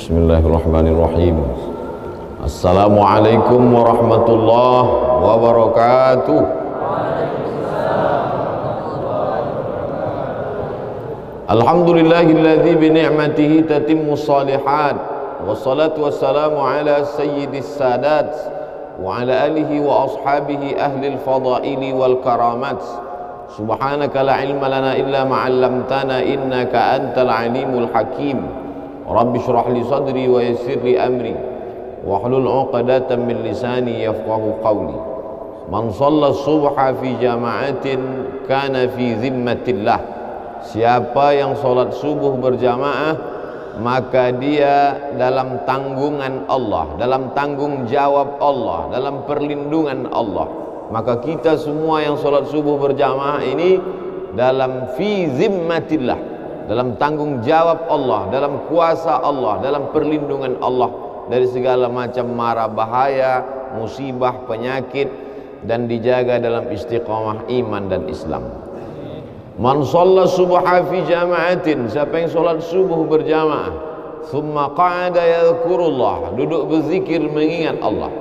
Bismillahirrahmanirrahim. Assalamualaikum warahmatullahi wabarakatuh. Alhamdulillahilladzi bi ni'matihi tatimmu shalihat. Wassalatu wassalamu ala sayyidis sadat wa ala alihi wa ashabihi ahlil fadaili wal karamat. Subhanaka la ilma lana illa ma 'allamtana innaka antal alimul hakim. Rabbi shrah li sadri wa yassir li amri wahlul 'uqdatam min lisani yafqahu qawli. Man shalla subha fi jama'atin kana fi zimmatillah. Siapa yang salat subuh berjamaah maka dia dalam tanggungan Allah, dalam tanggung jawab Allah, dalam perlindungan Allah. Maka kita semua yang salat subuh berjamaah ini dalam fi zimmatillah, dalam tanggung jawab Allah, dalam kuasa Allah, dalam perlindungan Allah dari segala macam mara bahaya, musibah, penyakit, dan dijaga dalam istiqamah iman dan Islam. Man shalla subha fi jama'atin, siapa yang salat subuh berjamaah, thumma qa'ada yadhkurullah, duduk berzikir mengingat Allah,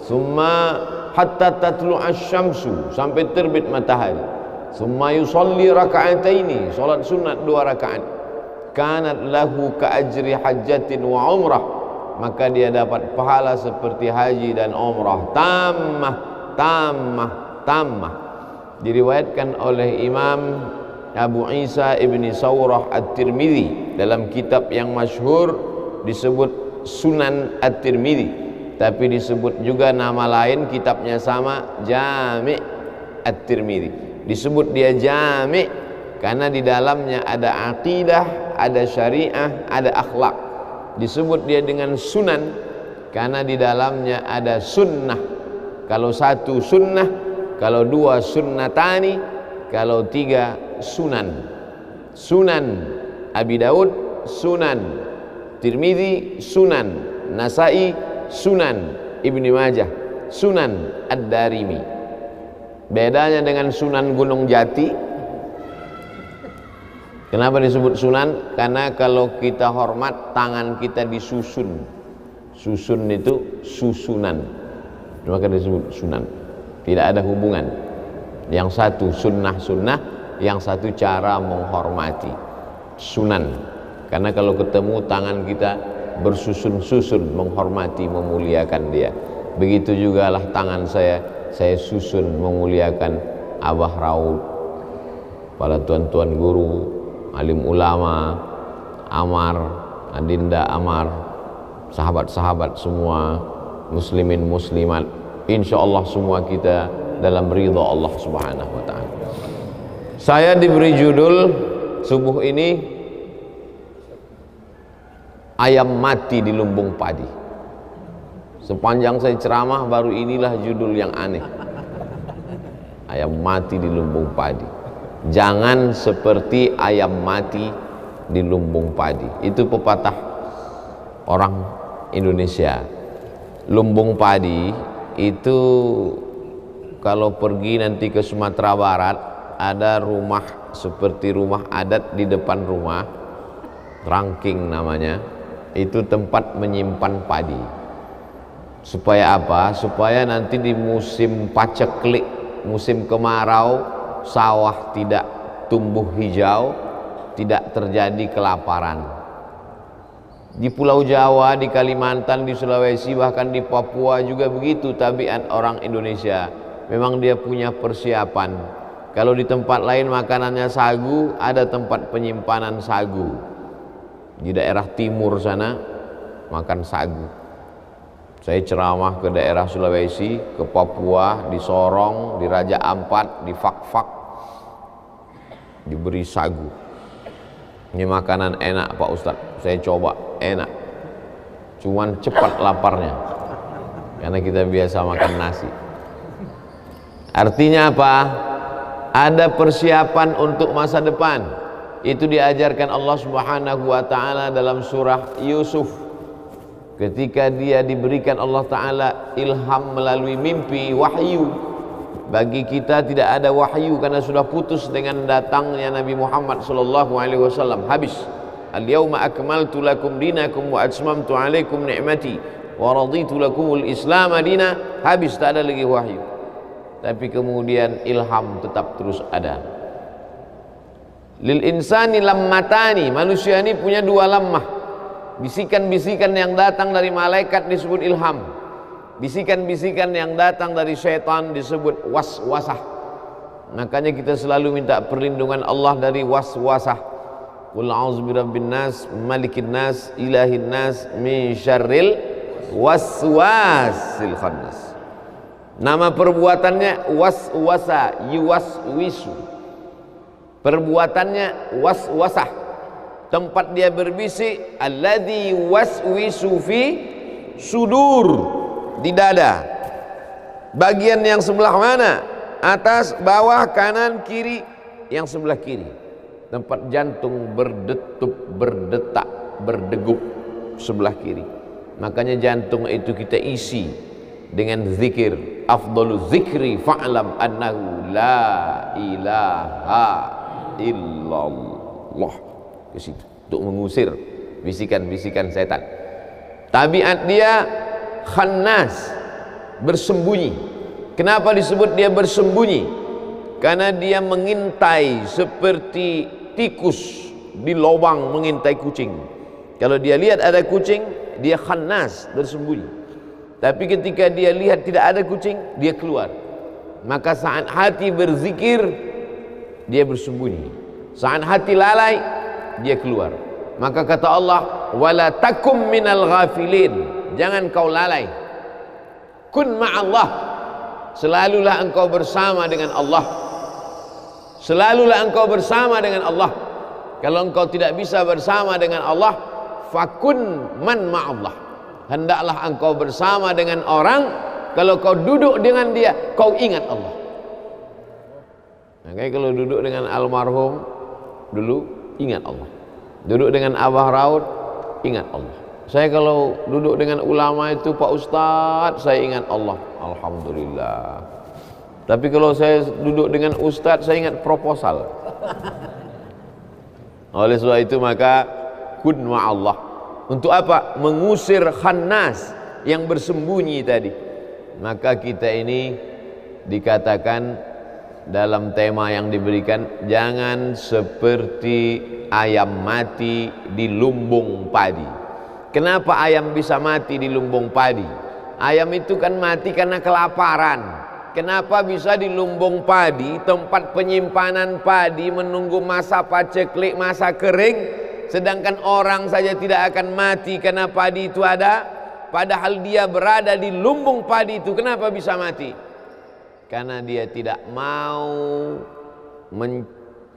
thumma hatta tatlu asy-syamsu, sampai terbit matahari, thumma yusalli raka'ataini, salat sunat 2 rakaat, kanat lahu ka ajri hajjatin wa umrah, maka dia dapat pahala seperti haji dan umrah tammah. Diriwayatkan oleh Imam Abu Isa ibni Sawrah At-Tirmidzi dalam kitab yang masyhur disebut Sunan At-Tirmidzi, tapi disebut juga nama lain kitabnya sama, Jami' At-Tirmidzi. Disebut dia Jami' karena di dalamnya ada aqidah, ada syariah, ada akhlak. Disebut dia dengan Sunan karena di dalamnya ada sunnah. Kalau 1 sunnah, kalau 2 sunnatani, kalau 3 sunan. Sunan Abi Daud, Sunan Tirmidzi, Sunan Nasai, Sunan Ibni Majah, Sunan Ad-Darimi. Bedanya dengan Sunan Gunung Jati, kenapa disebut sunan? Karena kalau kita hormat, tangan kita disusun. Susun itu susunan, maka disebut sunan. Tidak ada hubungan. Yang satu sunnah, yang satu cara menghormati, sunan. Karena kalau ketemu tangan kita bersusun-susun menghormati, memuliakan dia. Begitu jugalah tangan saya susun memuliakan Abah Raud, para tuan-tuan guru, alim ulama, Amar, Adinda Amar, sahabat-sahabat semua, muslimin muslimat, insyaallah semua kita dalam ridha Allah Subhanahu wa taala. Saya diberi judul subuh ini ayam mati di lumbung padi. Sepanjang saya ceramah baru inilah judul yang aneh. Ayam mati di lumbung padi. Jangan seperti ayam mati di lumbung padi. Itu pepatah orang Indonesia. Lumbung padi itu kalau pergi nanti ke Sumatera Barat, ada rumah seperti rumah adat di depan rumah, rangking namanya, itu tempat menyimpan padi. Supaya apa? Supaya nanti di musim paceklik, musim kemarau, sawah tidak tumbuh hijau, tidak terjadi kelaparan. Di Pulau Jawa, di Kalimantan, di Sulawesi, bahkan di Papua juga begitu tabiat orang Indonesia. Memang dia punya persiapan. Kalau di tempat lain makanannya sagu, ada tempat penyimpanan sagu. Di daerah timur sana makan sagu. Saya ceramah ke daerah Sulawesi, ke Papua, di Sorong, di Raja Ampat, di Fak-Fak, diberi sagu. Ini makanan enak Pak Ustadz, saya coba, enak, cuman cepat laparnya karena kita biasa makan nasi. Artinya apa? Ada persiapan untuk masa depan. Itu diajarkan Allah Subhanahu wa taala dalam surah Yusuf. Ketika dia diberikan Allah taala ilham melalui mimpi, wahyu. Bagi kita tidak ada wahyu karena sudah putus dengan datangnya Nabi Muhammad sallallahu alaihi wasallam, habis. Al-yauma akmaltu lakum dinakum wa atmamtu alaikum ni'mati wa raditu lakumul Islam madina. Habis, tak ada lagi wahyu. Tapi kemudian ilham tetap terus ada. Lil insani lammatani, manusia ini punya dua lammah. Bisikan-bisikan yang datang dari malaikat disebut ilham. Bisikan-bisikan yang datang dari syaitan disebut waswasah. Makanya kita selalu minta perlindungan Allah dari waswasah. Qul a'udzu birabbin nas, malikin nas, ilahin nas, min syarril waswasil khannas. Nama perbuatannya waswasa, yuwaswisu. Perbuatannya waswasah. Tempat dia berbisik, alladzi waswisu fi sudur, di dada. Bagian yang sebelah mana? Atas, bawah, kanan, kiri. Yang sebelah kiri. Tempat jantung berdetup, berdetak, berdegup sebelah kiri. Makanya jantung itu kita isi dengan zikir. Afdalu zikri fa'lam annahu la ilaha illallah. Ke situ untuk mengusir bisikan-bisikan setan. Tabiat dia khannas, bersembunyi. Kenapa disebut dia bersembunyi? Karena dia mengintai seperti tikus di lubang mengintai kucing. Kalau dia lihat ada kucing, dia khannas, bersembunyi. Tapi ketika dia lihat tidak ada kucing, dia keluar. Maka saat hati berzikir, dia bersembunyi. Saat hati lalai, dia keluar. Maka kata Allah, wala takum minal ghafilin, jangan kau lalai. Kun ma'allah, selalulah engkau bersama dengan Allah. Selalulah engkau bersama dengan Allah. Kalau engkau tidak bisa bersama dengan Allah, fakun man ma'allah, hendaklah engkau bersama dengan orang. Kalau kau duduk dengan dia, kau ingat Allah. Makanya kalau duduk dengan almarhum dulu, ingat Allah. Duduk dengan Abah Raud, ingat Allah. Saya kalau duduk dengan ulama itu, Pak Ustadz, saya ingat Allah. Alhamdulillah. Tapi kalau saya duduk dengan Ustadz, saya ingat proposal. Oleh sebab itu maka kun ma'allah. Untuk apa? Mengusir khannas yang bersembunyi tadi. Maka kita ini dikatakan dalam tema yang diberikan, jangan seperti ayam mati di lumbung padi. Kenapa ayam bisa mati di lumbung padi? Ayam itu kan mati karena kelaparan. Kenapa bisa di lumbung padi, tempat penyimpanan padi, menunggu masa paceklik, masa kering, sedangkan orang saja tidak akan mati karena padi itu ada, padahal dia berada di lumbung padi itu. Kenapa bisa mati? Karena dia tidak mau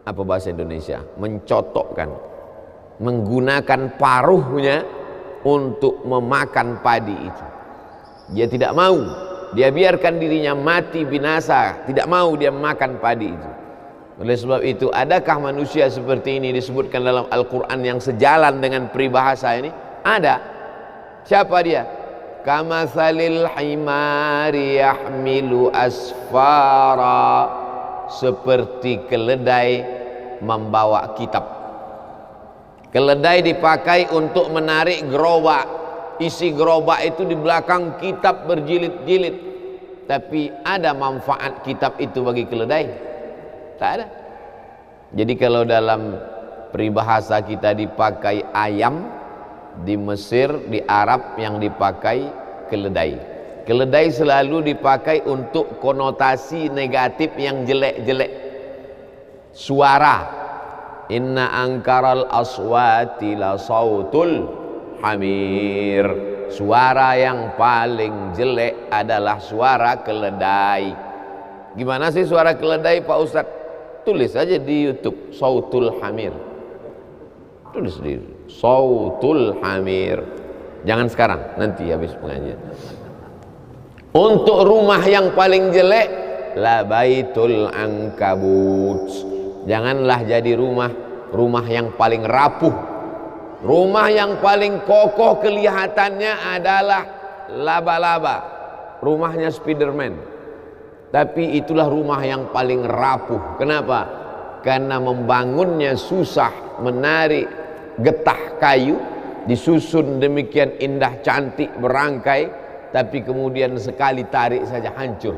apa bahasa Indonesia, mencotokkan, menggunakan paruhnya untuk memakan padi itu. Dia tidak mau. Dia biarkan dirinya mati binasa, tidak mau dia makan padi itu. Oleh sebab itu, adakah manusia seperti ini disebutkan dalam Al-Quran yang sejalan dengan peribahasa ini? Ada. Siapa dia? Kamatsalil himari yahmilu asfara, seperti keledai membawa kitab. Keledai dipakai untuk menarik gerobak. Isi gerobak itu di belakang kitab berjilid-jilid. Tapi ada manfaat kitab itu bagi keledai? Tak ada. Jadi kalau dalam peribahasa kita dipakai ayam, di Mesir, di Arab yang dipakai keledai. Keledai selalu dipakai untuk konotasi negatif yang jelek-jelek. Suara. Inna angkaral aswati la sautul hamir. Suara yang paling jelek adalah suara keledai. Gimana sih suara keledai, Pak Ustadz? Tulis aja di YouTube, sautul hamir. Tulis di sautul hamir. Jangan sekarang, nanti habis pengajian. Untuk rumah yang paling jelek, la baitul ankabut. Janganlah jadi rumah yang paling rapuh. Rumah yang paling kokoh kelihatannya adalah laba-laba, rumahnya Spiderman. Tapi itulah rumah yang paling rapuh. Kenapa? Karena membangunnya susah, menarik getah kayu, disusun demikian indah cantik berangkai, tapi kemudian sekali tarik saja hancur.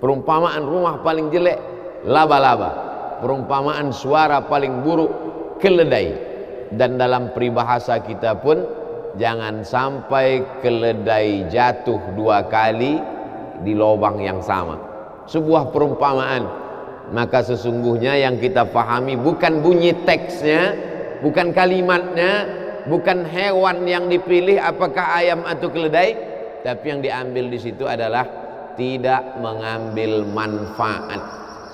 Perumpamaan rumah paling jelek laba-laba, perumpamaan suara paling buruk keledai. Dan dalam peribahasa kita pun jangan sampai keledai jatuh 2 kali di lubang yang sama. Sebuah perumpamaan. Maka sesungguhnya yang kita pahami bukan bunyi teksnya, bukan kalimatnya, bukan hewan yang dipilih apakah ayam atau keledai, tapi yang diambil di situ adalah tidak mengambil manfaat.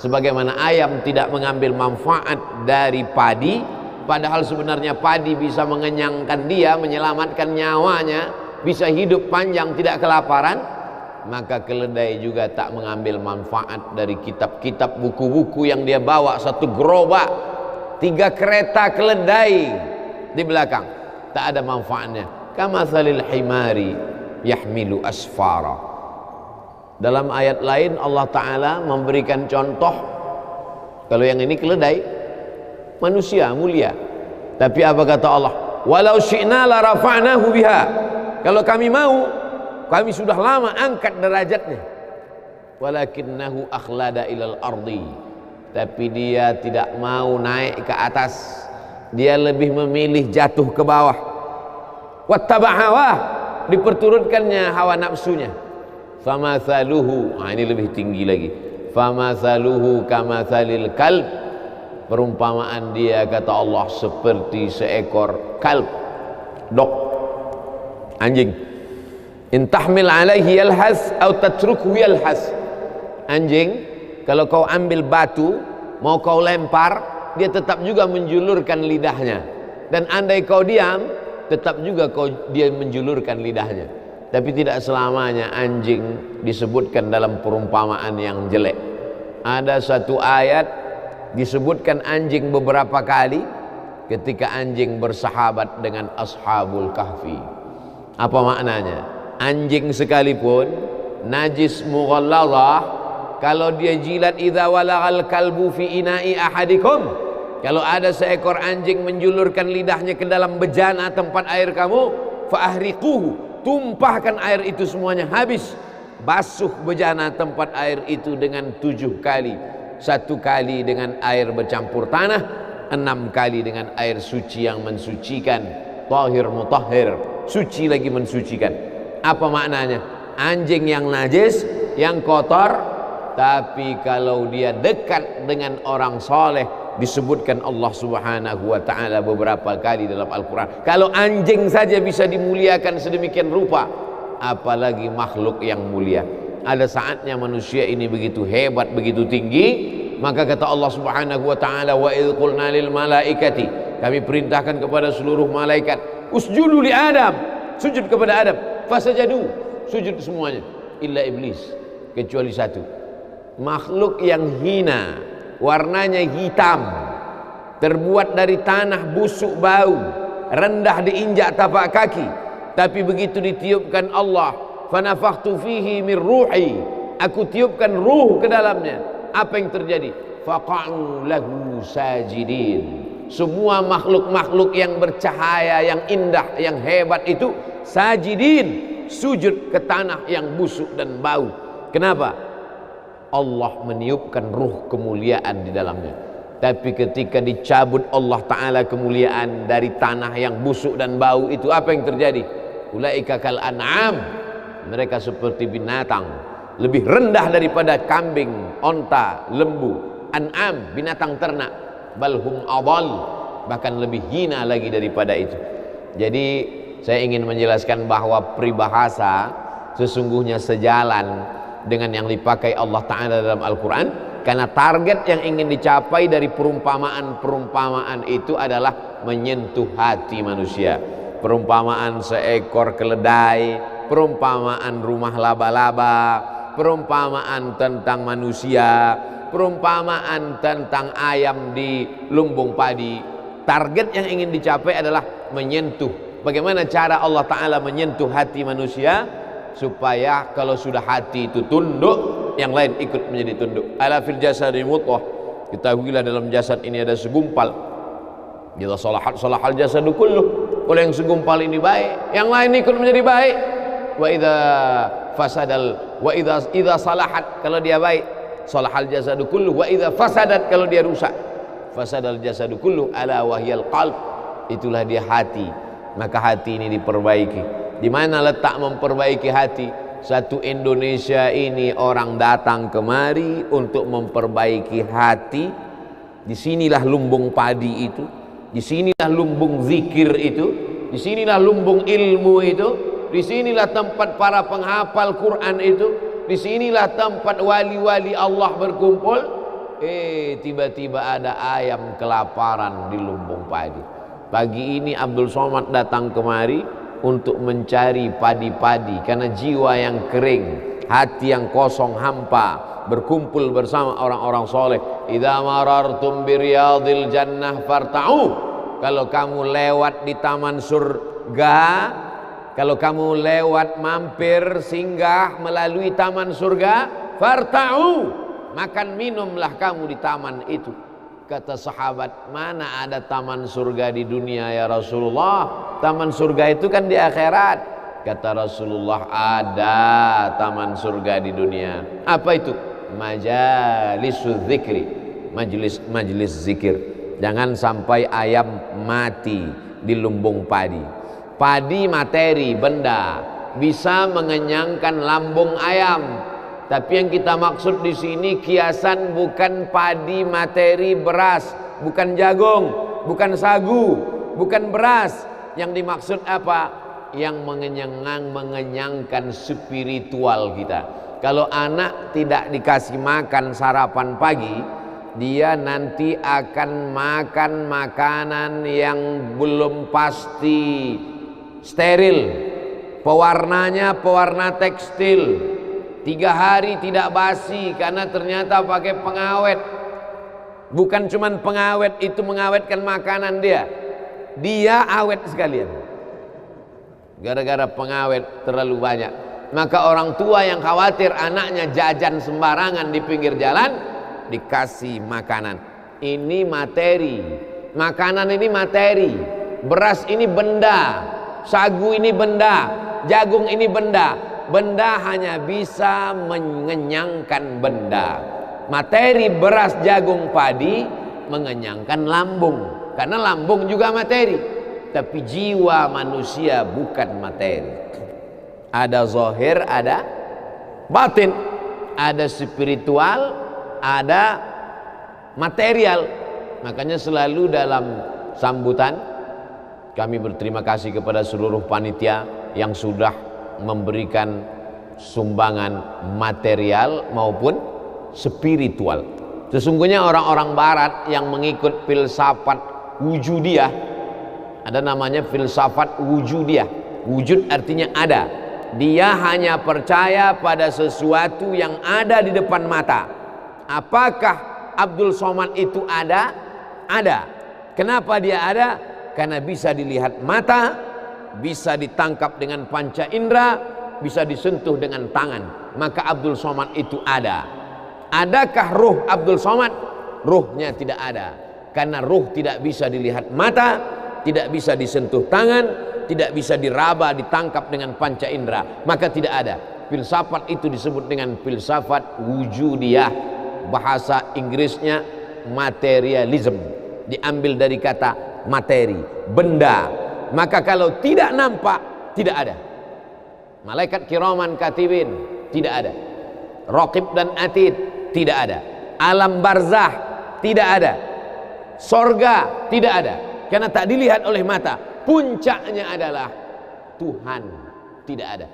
Sebagaimana ayam tidak mengambil manfaat dari padi, padahal sebenarnya padi bisa mengenyangkan dia, menyelamatkan nyawanya, bisa hidup panjang tidak kelaparan, maka keledai juga tak mengambil manfaat dari kitab-kitab, buku-buku yang dia bawa. 1 gerobak, 3 kereta keledai di belakang, tak ada manfaatnya. Kamatsalil himari yahmilu asfara. Dalam ayat lain Allah Ta'ala memberikan contoh, kalau yang ini keledai, manusia mulia, tapi apa kata Allah? Walau syi'na la rafa'nahu biha. Kalau kami mau, kami sudah lama angkat derajatnya. Walakinnahu akhlada ilal ardi. Tapi dia tidak mau naik ke atas, dia lebih memilih jatuh ke bawah. Wattaba' hawah, diperturutkannya hawa nafsunya. Famathaluhu, ini lebih tinggi lagi. Famathaluhu kamathalil kalb. Perumpamaan dia kata Allah seperti seekor kalb, dog, anjing. Intahmil alaihi yalhas atau tatrukhu yalhas. Anjing kalau kau ambil batu mau kau lempar, dia tetap juga menjulurkan lidahnya, dan andai kau diam tetap juga dia menjulurkan lidahnya. Tapi tidak selamanya anjing disebutkan dalam perumpamaan yang jelek. Ada satu ayat disebutkan anjing beberapa kali ketika anjing bersahabat dengan ashabul kahfi. Apa maknanya? Anjing sekalipun najis mughalladhah, kalau dia jilat idza walagal kalbu fi ina'i ahadikum, kalau ada seekor anjing menjulurkan lidahnya ke dalam bejana tempat air kamu, fa ahriquhu, tumpahkan air itu semuanya habis. Basuh bejana tempat air itu dengan 7 kali. 1 kali dengan air bercampur tanah, 6 kali dengan air suci yang mensucikan. Tahir mutahhir, suci lagi mensucikan. Apa maknanya? Anjing yang najis, yang kotor, tapi kalau dia dekat dengan orang soleh, disebutkan Allah Subhanahu wa ta'ala beberapa kali dalam Al-Quran. Kalau anjing saja bisa dimuliakan sedemikian rupa, apalagi makhluk yang mulia. Ada saatnya manusia ini begitu hebat, begitu tinggi, maka kata Allah Subhanahu wa ta'ala, wa idh qulna lil malaikati, kami perintahkan kepada seluruh malaikat, usjudu li Adam, sujud kepada Adam. Fasajadu, sujud semuanya, illa iblis, kecuali satu, makhluk yang hina, warnanya hitam, terbuat dari tanah busuk bau, rendah diinjak tapak kaki, tapi begitu ditiupkan Allah, fanafakhtu fihi min ruhi, aku tiupkan ruh ke dalamnya, apa yang terjadi? Faqa'u lahu sajidin. Semua makhluk-makhluk yang bercahaya, yang indah, yang hebat itu sajidin, sujud ke tanah yang busuk dan bau. Kenapa? Allah meniupkan ruh kemuliaan di dalamnya. Tapi ketika dicabut Allah Ta'ala kemuliaan dari tanah yang busuk dan bau itu, apa yang terjadi? Ulaika kal an'am, mereka seperti binatang, lebih rendah daripada kambing, onta, lembu. An'am, binatang ternak. Balhum adal, bahkan lebih hina lagi daripada itu. Jadi saya ingin menjelaskan bahwa peribahasa sesungguhnya sejalan dengan yang dipakai Allah Ta'ala dalam Al-Quran, karena target yang ingin dicapai dari perumpamaan-perumpamaan itu adalah menyentuh hati manusia. Perumpamaan seekor keledai, perumpamaan rumah laba-laba, perumpamaan tentang manusia, perumpamaan tentang ayam di lumbung padi. Target yang ingin dicapai adalah menyentuh. Bagaimana cara Allah Ta'ala menyentuh hati manusia? Supaya kalau sudah hati itu tunduk, yang lain ikut menjadi tunduk. Ala fil jasadi mudghah, ketahuilah dalam jasad ini ada segumpal Jika salahal jasadu kulluh, kalau yang segumpal ini baik, yang lain ikut menjadi baik. Wa idza salahat, kalau dia baik, salahal jasadu kulluh. Wa idza fasadat, kalau dia rusak, fasadal jasadu kulluh, ala wahyal qalb, itulah dia hati. Maka hati ini diperbaiki. Di mana letak memperbaiki hati? Satu Indonesia ini orang datang kemari untuk memperbaiki hati. Disinilah lumbung padi itu, disinilah lumbung zikir itu, disinilah lumbung ilmu itu, disinilah tempat para penghafal Quran itu, disinilah tempat wali-wali Allah berkumpul. Tiba-tiba ada ayam kelaparan di lumbung padi. Pagi ini Abdul Somad datang kemari untuk mencari padi-padi, karena jiwa yang kering, hati yang kosong hampa, berkumpul bersama orang-orang soleh. Idza marartum biriyadil jannah farta'u, kalau kamu lewat di taman surga, kalau kamu lewat mampir singgah melalui taman surga, farta'u, makan minumlah kamu di taman itu. Kata sahabat, mana ada taman surga di dunia ya Rasulullah? Taman surga itu kan di akhirat. Kata Rasulullah, ada taman surga di dunia. Apa itu? Majalisul zikri, majelis zikir. Jangan sampai ayam mati di lumbung padi. Padi materi, benda, bisa mengenyangkan lambung ayam. Tapi yang kita maksud di sini kiasan bukan padi materi beras, bukan jagung, bukan sagu, bukan beras. Yang dimaksud apa? Yang mengenyangkan spiritual kita. Kalau anak tidak dikasih makan sarapan pagi, dia nanti akan makan makanan yang belum pasti, steril, pewarnanya pewarna tekstil. 3 hari tidak basi karena ternyata pakai pengawet. Bukan cuman pengawet itu mengawetkan makanan dia, dia awet sekalian. Gara-gara pengawet terlalu banyak. Maka orang tua yang khawatir anaknya jajan sembarangan di pinggir jalan, dikasih makanan. Ini materi, makanan ini materi, beras ini benda, sagu ini benda, jagung ini benda. Benda hanya bisa mengenyangkan benda. Materi beras, jagung, padi mengenyangkan lambung, karena lambung juga materi. Tapi jiwa manusia bukan materi. Ada zahir, ada batin, ada spiritual, ada material. Makanya selalu dalam sambutan kami berterima kasih kepada seluruh panitia yang sudah memberikan sumbangan material maupun spiritual. Sesungguhnya orang-orang barat yang mengikut filsafat wujudiyah, ada namanya filsafat wujudiyah. Wujud artinya ada. Dia hanya percaya pada sesuatu yang ada di depan mata. Apakah Abdul Somad itu ada? Ada. Kenapa dia ada? Karena bisa dilihat mata, bisa ditangkap dengan panca indera, bisa disentuh dengan tangan. Maka Abdul Somad itu ada. Adakah ruh Abdul Somad? Ruhnya tidak ada, karena ruh tidak bisa dilihat mata, tidak bisa disentuh tangan, tidak bisa diraba, ditangkap dengan panca indera. Maka tidak ada. Filsafat itu disebut dengan filsafat wujudiyah. Bahasa Inggrisnya materialism, diambil dari kata materi, benda. Maka kalau tidak nampak, tidak ada. Malaikat kiraman katibin, tidak ada. Raqib dan atid, tidak ada. Alam barzah, tidak ada. Sorga, tidak ada. Karena tak dilihat oleh mata. Puncaknya adalah Tuhan, tidak ada.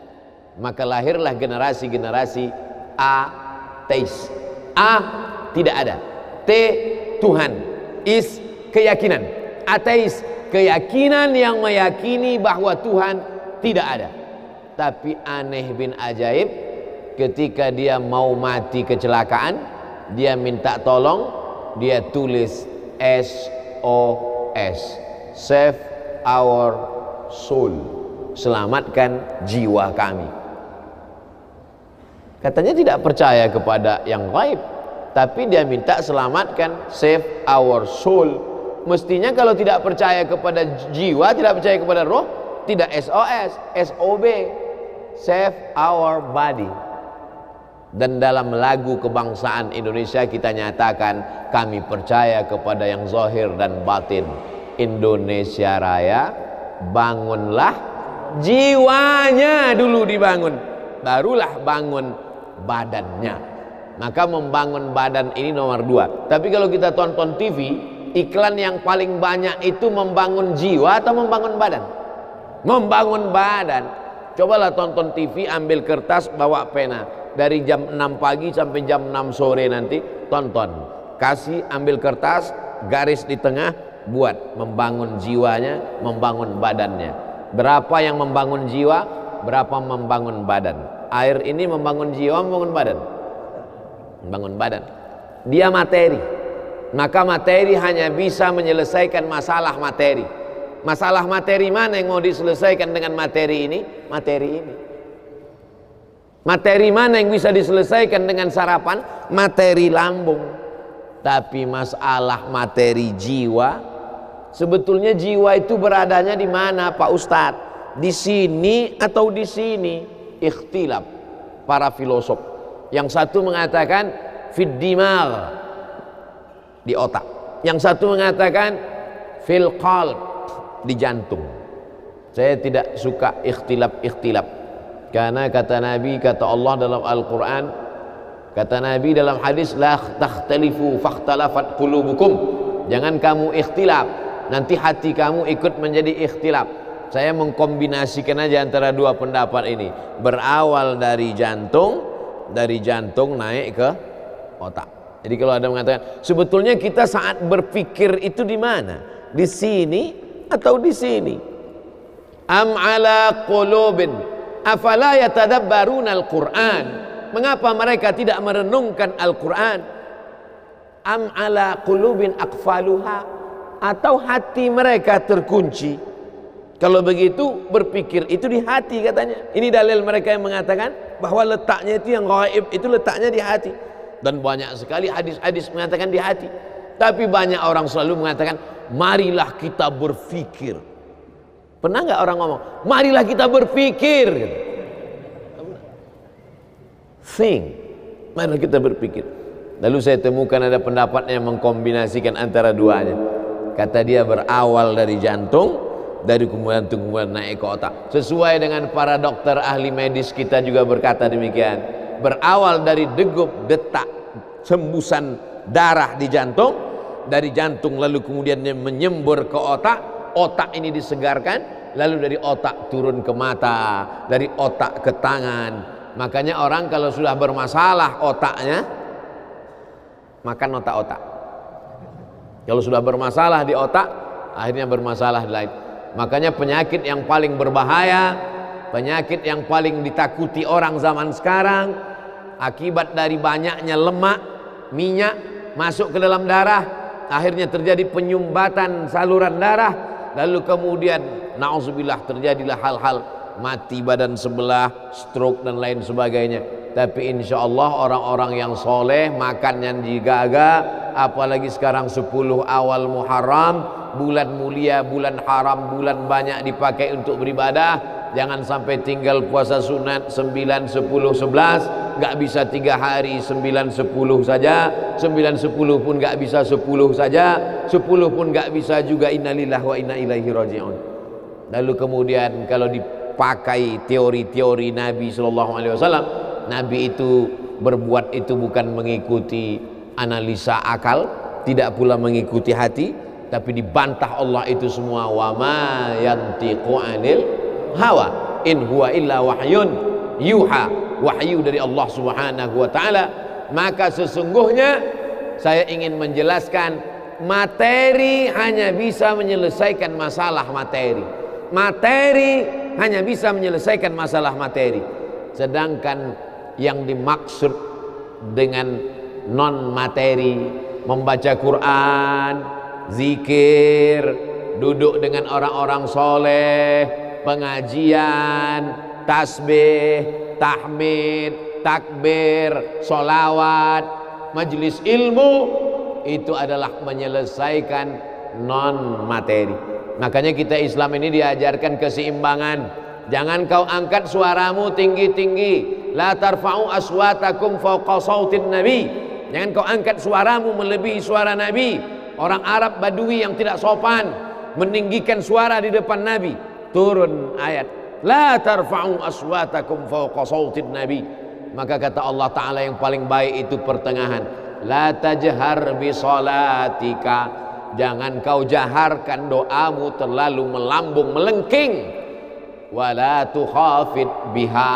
Maka lahirlah generasi-generasi ateis. A, tidak ada. T, Tuhan. Is, keyakinan. Ateis, keyakinan yang meyakini bahwa Tuhan tidak ada. Tapi aneh bin ajaib, ketika dia mau mati kecelakaan, dia minta tolong, dia tulis SOS, save our soul, selamatkan jiwa kami. Katanya tidak percaya kepada yang gaib, tapi dia minta selamatkan, save our soul, Mestinya kalau tidak percaya kepada jiwa, tidak percaya kepada roh, tidak SOS, SOB, save our body. Dan dalam lagu kebangsaan Indonesia kita nyatakan, kami percaya kepada yang zahir dan batin. Indonesia Raya, bangunlah jiwanya dulu dibangun, barulah bangun badannya. Maka membangun badan ini nomor 2. Tapi kalau kita tonton TV, iklan yang paling banyak itu membangun jiwa atau membangun badan? Membangun badan. Cobalah tonton TV, ambil kertas, bawa pena. Dari jam 6 pagi sampai jam 6 sore nanti tonton. Kasih, ambil kertas, garis di tengah, buat membangun jiwanya, membangun badannya. Berapa yang membangun jiwa, berapa membangun badan. Air ini membangun jiwa, membangun badan. Membangun badan. Dia materi. Maka materi hanya bisa menyelesaikan masalah materi. Masalah materi mana yang mau diselesaikan dengan materi ini? Materi ini. Materi mana yang bisa diselesaikan dengan sarapan? Materi lambung. Tapi masalah materi jiwa, sebetulnya jiwa itu beradanya di mana, Pak Ustadz? Di sini atau di sini? Ikhtilaf para filosof. Yang satu mengatakan fid dimag, di otak. Yang satu mengatakan fil qalb, di jantung. Saya tidak suka ikhtilaf. Karena kata Nabi, kata Allah dalam Al-Quran, kata Nabi dalam hadis, la takhtalifu fakhtalafat qulubukum. Jangan kamu ikhtilaf, nanti hati kamu ikut menjadi ikhtilaf. Saya mengkombinasikan aja antara dua pendapat ini. Berawal dari jantung naik ke otak. Jadi kalau ada mengatakan, sebetulnya kita saat berpikir itu di mana? Di sini atau di sini? Am ala qulubin afala yatadabbaruna al-Qur'an? Mengapa mereka tidak merenungkan Al-Quran? Am ala qulubin aqfaluha? Atau hati mereka terkunci? Kalau begitu, berpikir itu di hati katanya. Ini dalil mereka yang mengatakan bahwa letaknya itu yang gaib, itu letaknya di hati. Dan banyak sekali hadis-hadis mengatakan di hati. Tapi banyak orang selalu mengatakan, marilah kita berpikir. Pernah nggak orang ngomong, marilah kita berpikir? Think, marilah kita berpikir. Lalu saya temukan ada pendapat yang mengkombinasikan antara duanya. Kata dia berawal dari jantung, dari kemudian naik ke otak. Sesuai dengan para dokter ahli medis kita juga berkata demikian. Berawal dari degup, detak, hembusan darah di jantung, dari jantung lalu kemudian menyembur ke otak, otak ini disegarkan, lalu dari otak turun ke mata, dari otak ke tangan. Makanya orang kalau sudah bermasalah otaknya, makan otak-otak. Kalau sudah bermasalah di otak, akhirnya bermasalah di lain. Makanya penyakit yang paling berbahaya, penyakit yang paling ditakuti orang zaman sekarang, akibat dari banyaknya lemak, minyak masuk ke dalam darah, akhirnya terjadi penyumbatan saluran darah, lalu kemudian na'udzubillah terjadilah hal-hal mati badan sebelah, stroke dan lain sebagainya. Tapi insya Allah orang-orang yang soleh makannya digaga, apalagi sekarang 10 awal Muharram, bulan mulia, bulan haram, bulan banyak dipakai untuk beribadah. Jangan sampai tinggal puasa sunat 9, 10, 11, gak bisa 3 hari 9, 10 saja, 9, 10 pun gak bisa 10 saja, 10 pun gak bisa juga. Innalillahi wa inna ilaihi raji'un. Lalu kemudian kalau dipakai teori-teori Nabi SAW, Nabi itu berbuat itu bukan mengikuti analisa akal, tidak pula mengikuti hati, tapi dibantah Allah itu semua. Wa ma yantiqu 'anil hawa in huwa illa wahyun yuha, wahyu dari Allah Subhanahu wa taala. Maka sesungguhnya saya ingin menjelaskan, materi hanya bisa menyelesaikan masalah materi. Materi hanya bisa menyelesaikan masalah materi. Sedangkan yang dimaksud dengan non materi, membaca Quran, zikir, duduk dengan orang-orang soleh, pengajian, tasbih, tahmid, takbir, solawat, majelis ilmu, itu adalah menyelesaikan non materi. Makanya kita Islam ini diajarkan keseimbangan. Jangan kau angkat suaramu tinggi-tinggi. La tarfa'u aswatakum fawqa sautin nabi. Jangan kau angkat suaramu melebihi suara Nabi. Orang Arab Badui yang tidak sopan meninggikan suara di depan Nabi. Turun ayat, la tarfa'u aswatakum fawqa sautin nabi. Maka kata Allah Ta'ala yang paling baik itu pertengahan. La tajhar bi salatika. Jangan kau jaharkan doamu terlalu melambung melengking. Wala tukhafid biha.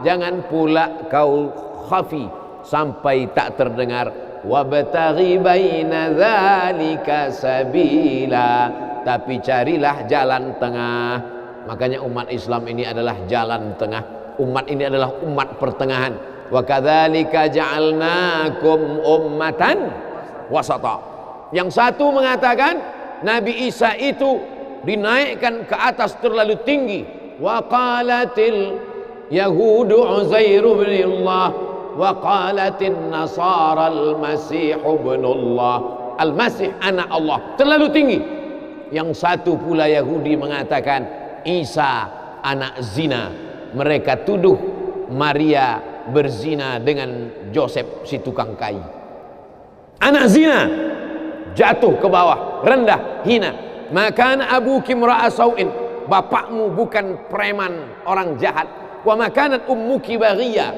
Jangan pula kau khafi sampai tak terdengar. Wabtaghi baina dzalika sabila. Tapi carilah jalan tengah. Makanya umat Islam ini adalah jalan tengah. Umat ini adalah umat pertengahan. Wa kadzalika ja'alnakum ummatan wasata. Yang satu mengatakan Nabi Isa itu dinaikkan ke atas terlalu tinggi. Wa qalatil yahudu Uzairu bin Allah. Wa qalatin nasara al-masih ibnullah. Al-masih anak Allah. Terlalu tinggi. Yang satu pula Yahudi mengatakan Isa anak zina. Mereka tuduh Maria berzina dengan Joseph si tukang kayu. Anak zina. Jatuh ke bawah, rendah, hina. Makan abuki imra'a sau'in. Bapakmu bukan preman, orang jahat. Wa makanat ummuki baghiyah.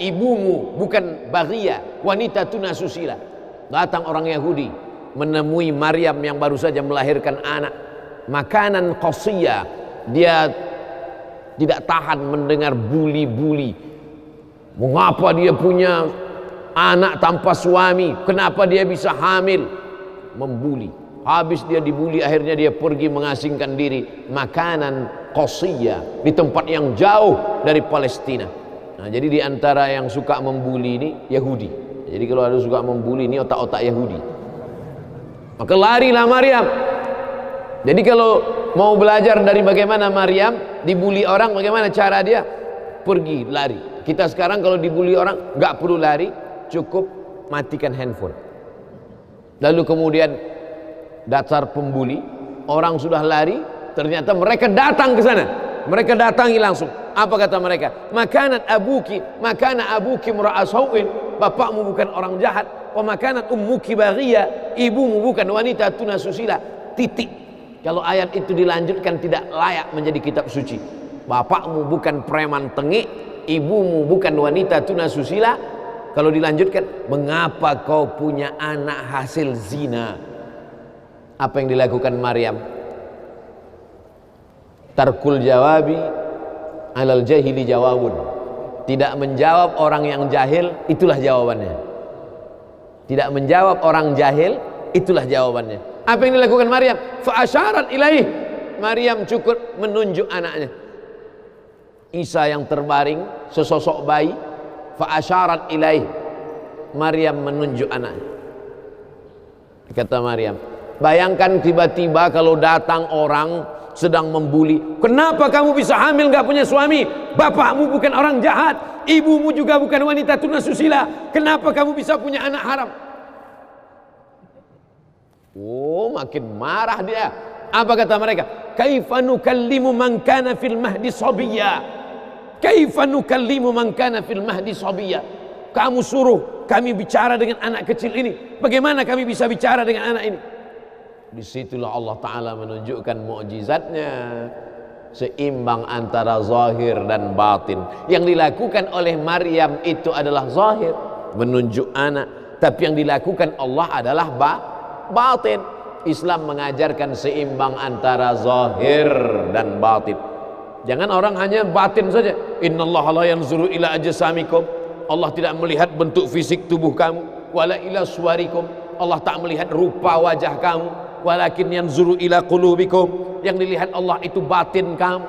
Ibumu bukan baghiyah, wanita tunasusila. Datang orang Yahudi menemui Maryam yang baru saja melahirkan anak. Makanan qasiyah. Dia tidak tahan mendengar buli-buli. Mengapa dia punya anak tanpa suami? Kenapa dia bisa hamil? Membuli. Habis dia dibuli, akhirnya dia pergi mengasingkan diri. Makanan qasiyah di tempat yang jauh dari Palestina. Nah, jadi di antara yang suka membuli ini Yahudi. Jadi kalau ada suka membuli ini otak-otak Yahudi. Maka larilah Maryam. Jadi kalau mau belajar dari bagaimana Maryam dibuli orang, bagaimana cara dia, pergi lari. Kita sekarang kalau dibuli orang nggak perlu lari, cukup matikan handphone. Lalu kemudian dasar pembuli, orang sudah lari, ternyata mereka datang ke sana. Mereka datangi langsung. Apa kata mereka? Makanat abuki imra'a sau'in. Bapakmu bukan orang jahat. Wa makanat ummuki baghiyah. Ibumu bukan wanita tunasusila. Titik. Kalau ayat itu dilanjutkan tidak layak menjadi kitab suci. Bapakmu bukan preman tengik, ibumu bukan wanita tunasusila. Kalau dilanjutkan, mengapa kau punya anak hasil zina? Apa yang dilakukan Maryam? Tarkul jawabi alal jahili jawabun. Tidak menjawab orang yang jahil, itulah jawabannya. Tidak menjawab orang jahil, itulah jawabannya. Apa yang dilakukan Maryam? Fa asyarat ilaih. Maryam cukup menunjuk anaknya. Isa yang terbaring sesosok bayi. Fa asyarat ilaih. Maryam menunjuk anaknya. Kata Maryam, bayangkan tiba-tiba kalau datang orang sedang membuli. Kenapa kamu bisa hamil gak punya suami? Bapakmu bukan orang jahat, ibumu juga bukan wanita tunasusila. Kenapa kamu bisa punya anak haram? Oh, makin marah dia. Apa kata mereka? Kaifa nukallimu man kana fil mahdi sabiyya. Kaifa nukallimu man kana fil mahdi sabiyya. Kamu suruh kami bicara dengan anak kecil ini. Bagaimana kami bisa bicara dengan anak ini? Disitulah Allah Ta'ala menunjukkan mukjizatnya, seimbang antara zahir dan batin. Yang dilakukan oleh Maryam itu adalah zahir, menunjuk anak. Tapi yang dilakukan Allah adalah batin. Islam mengajarkan seimbang antara zahir dan batin. Jangan orang hanya batin saja. Innallaha la yanzuru ila ajsamikum. Allah tidak melihat bentuk fisik tubuh kamu. Wala ila suwarikum. Allah tak melihat rupa wajah kamu. Walakin yanzuru ila qulubikum. Yang dilihat Allah itu batin kamu.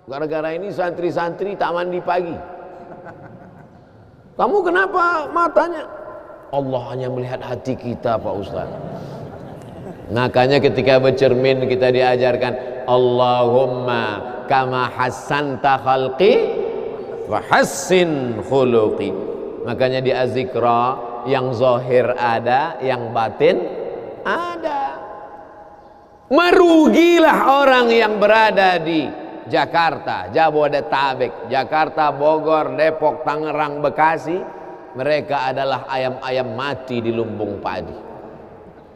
Gara-gara ini santri-santri tak mandi pagi. Kamu kenapa matanya? Allah hanya melihat hati kita, Pak Ustaz. Makanya ketika bercermin kita diajarkan Allahumma kama hassanta khalqi wa hassin khuluqi. Makanya di azikra yang zahir ada, yang batin ada. Merugilah orang yang berada di Jakarta, Jabodetabek, Jakarta, Bogor, Depok, Tangerang, Bekasi. Mereka adalah ayam-ayam mati di lumbung padi.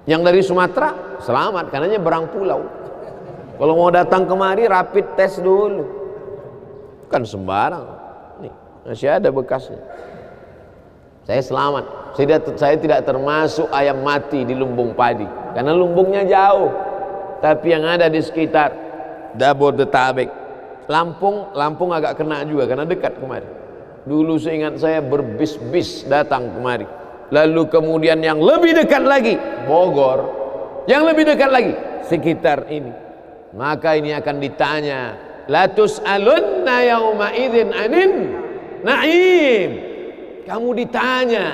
Yang dari Sumatera selamat, karena nyebrang pulau. Kalau mau datang kemari rapid test dulu. Kan sembarang. Nih, masih ada bekasnya. Saya selamat. Saya tidak termasuk ayam mati di lumbung padi, karena lumbungnya jauh. Tapi yang ada di sekitar Jabodetabek, Lampung agak kena juga karena dekat kemari. Dulu seingat saya berbis-bis datang kemari. Lalu kemudian yang lebih dekat lagi Bogor, yang lebih dekat lagi sekitar ini. Maka ini akan ditanya, la tus'alunna yauma idzin anin na'im. Kamu ditanya,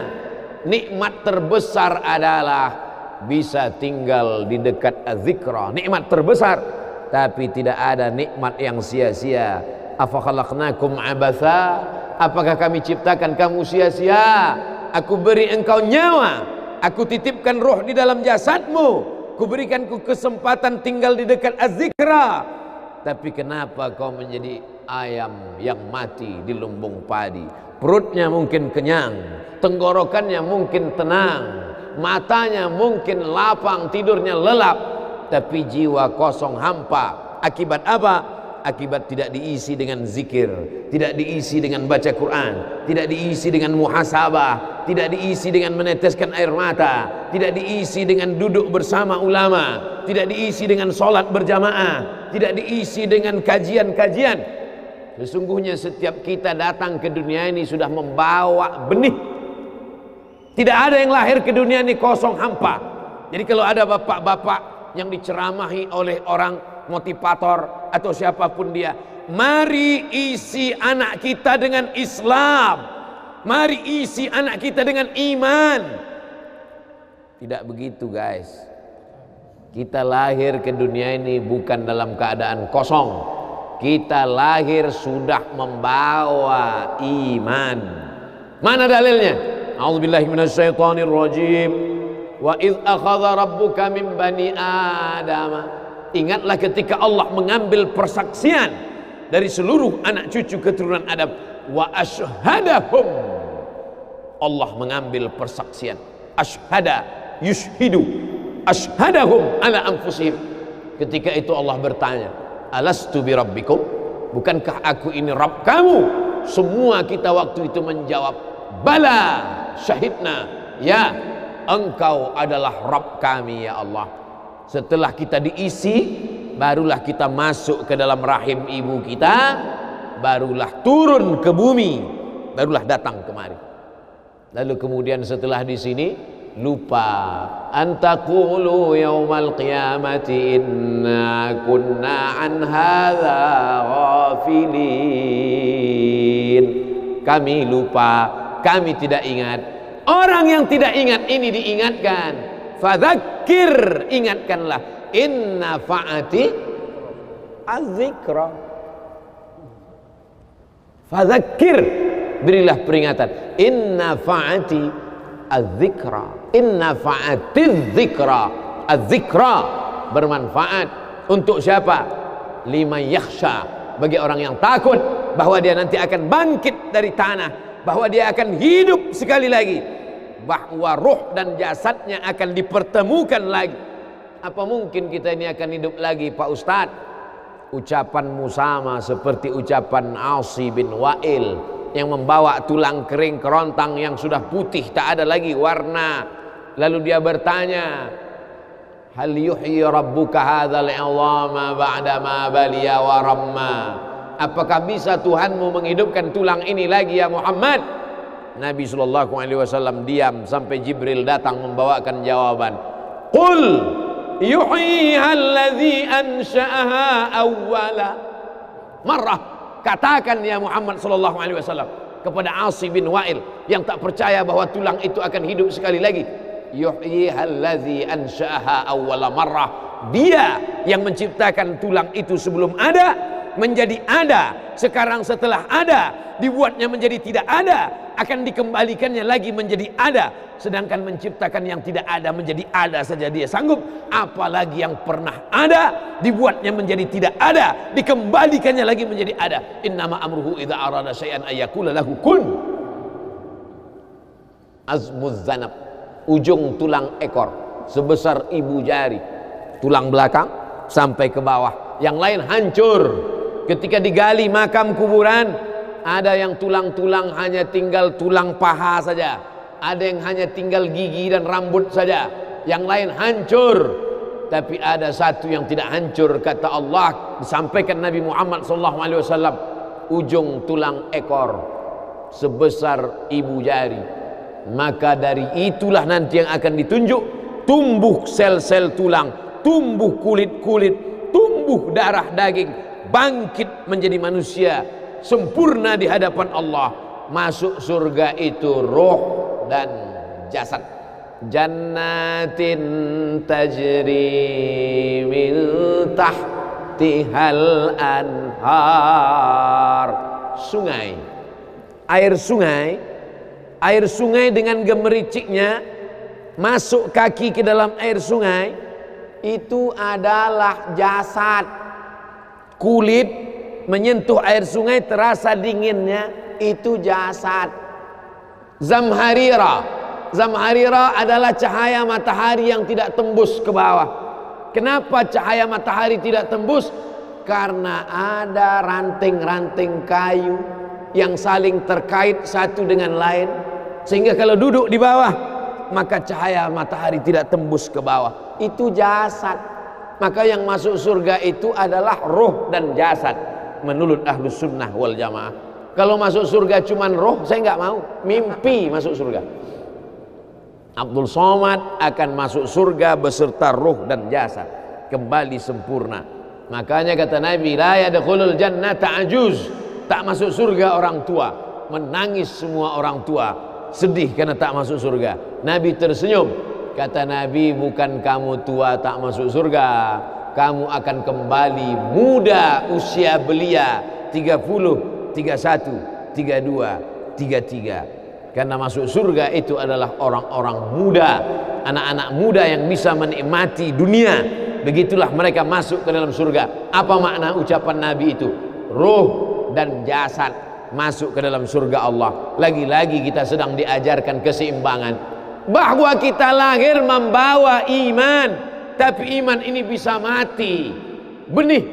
nikmat terbesar adalah bisa tinggal di dekat az-zikra, nikmat terbesar. Tapi tidak ada nikmat yang sia-sia. Afa khalaqnakum abatha, apakah kami ciptakan kamu sia-sia? Aku beri engkau nyawa, aku titipkan roh di dalam jasadmu, kuberikan kesempatan tinggal di dekat az-zikra. Tapi kenapa kau menjadi ayam yang mati di lumbung padi? Perutnya mungkin kenyang, tenggorokannya mungkin tenang, matanya mungkin lapang, tidurnya lelap, tapi jiwa kosong hampa. Akibat apa? Akibat tidak diisi dengan zikir, tidak diisi dengan baca Quran, tidak diisi dengan muhasabah, tidak diisi dengan meneteskan air mata, tidak diisi dengan duduk bersama ulama, tidak diisi dengan sholat berjamaah, tidak diisi dengan kajian-kajian. Sesungguhnya setiap kita datang ke dunia ini sudah membawa benih. Tidak ada yang lahir ke dunia ini kosong hampa. Jadi kalau ada bapak-bapak yang diceramahi oleh orang motivator atau siapapun dia, mari isi anak kita dengan Islam, mari isi anak kita dengan iman. Tidak begitu guys. Kita lahir ke dunia ini bukan dalam keadaan kosong. Kita lahir sudah membawa iman. Mana dalilnya? A'udzubillahi minasyaitonir rajim. Wa idz akhadha rabbuka min bani Adam. Ingatlah ketika Allah mengambil persaksian dari seluruh anak cucu keturunan Adam. Wa asyhadahum. Allah mengambil persaksian. Asyhada yushhidu. Asyhadahum ala anfusihim. Ketika itu Allah bertanya, alastu bi rabbikum? Bukankah aku ini Rabb kamu? Semua kita waktu itu menjawab, bala syahidna, ya engkau adalah Rabb kami ya Allah. Setelah kita diisi, barulah kita masuk ke dalam rahim ibu kita, barulah turun ke bumi, barulah datang kemari. Lalu kemudian setelah di sini lupa, antaqulu yaumal qiyamati inna kunna an hadza ghafilin. Kami lupa, kami tidak ingat. Orang yang tidak ingat ini diingatkan. Fadzakir, ingatkanlah. Inna fa'ati az-zikra. Fadzakir, berilah peringatan. Inna fa'ati az-zikra. Inna fa'atiz zikra. Az-zikra bermanfaat untuk siapa? Liman yakhsha, bagi orang yang takut bahwa dia nanti akan bangkit dari tanah, bahwa dia akan hidup sekali lagi, bahwa ruh dan jasadnya akan dipertemukan lagi. Apa mungkin kita ini akan hidup lagi Pak Ustadz? Ucapanmu sama seperti ucapan Asi bin Wa'il yang membawa tulang kering kerontang yang sudah putih, tak ada lagi warna. Lalu dia bertanya, hal yuhyi rabbuka hadzal 'idhama ba'da ma baliya wa ramma? Apakah bisa Tuhanmu menghidupkan tulang ini lagi ya Muhammad? Nabi SAW diam sampai Jibril datang membawakan jawaban. Qul yuhyiha alladhi ansha'aha awwala marrah. Katakan ya Muhammad SAW kepada Asi bin Wa'il yang tak percaya bahwa tulang itu akan hidup sekali lagi. Yuhyiha alladhi ansha'aha awwala marrah. Dia yang menciptakan tulang itu sebelum ada, menjadi ada. Sekarang setelah ada, dibuatnya menjadi tidak ada, akan dikembalikannya lagi menjadi ada. Sedangkan menciptakan yang tidak ada menjadi ada saja dia sanggup, apalagi yang pernah ada dibuatnya menjadi tidak ada, dikembalikannya lagi menjadi ada. Innama amruhu idza arada syai'an ayyakula lahu kun. Azmuz zanab, ujung tulang ekor sebesar ibu jari, tulang belakang sampai ke bawah, yang lain hancur. Ketika digali makam kuburan, ada yang tulang-tulang hanya tinggal tulang paha saja, ada yang hanya tinggal gigi dan rambut saja, yang lain hancur. Tapi ada satu yang tidak hancur, kata Allah, disampaikan Nabi Muhammad SAW, ujung tulang ekor sebesar ibu jari. Maka dari itulah nanti yang akan ditunjuk, tumbuh sel-sel tulang, tumbuh kulit-kulit, tumbuh darah daging, bangkit menjadi manusia sempurna di hadapan Allah. Masuk surga itu roh dan jasad. Jannatin tajri min tahtihal anhar. Sungai, air sungai dengan gemericiknya masuk kaki ke dalam air sungai, itu adalah jasad. Kulit menyentuh air sungai terasa dinginnya, itu jasad. Zamharira adalah cahaya matahari yang tidak tembus ke bawah. Kenapa cahaya matahari tidak tembus? Karena ada ranting-ranting kayu yang saling terkait satu dengan lain, sehingga kalau duduk di bawah maka cahaya matahari tidak tembus ke bawah. Itu jasad. Maka yang masuk surga itu adalah roh dan jasad menurut Ahlus Sunnah wal Jamaah. Kalau masuk surga cuman roh, saya nggak mau. Mimpi masuk surga. Abdul Somad akan masuk surga beserta roh dan jasad, kembali sempurna. Makanya kata Nabi, la yadkhulul jannata ajuz, tak masuk surga orang tua. Menangis semua orang tua, sedih karena tak masuk surga. Nabi tersenyum, kata Nabi, bukan kamu tua tak masuk surga, kamu akan kembali muda usia belia, 30, 31, 32, 33. Karena masuk surga itu adalah orang-orang muda, anak-anak muda yang bisa menikmati dunia. Begitulah mereka masuk ke dalam surga. Apa makna ucapan Nabi itu? Ruh dan jasad masuk ke dalam surga Allah. Lagi-lagi kita sedang diajarkan keseimbangan, bahwa kita lahir membawa iman, tapi iman ini bisa mati. Benih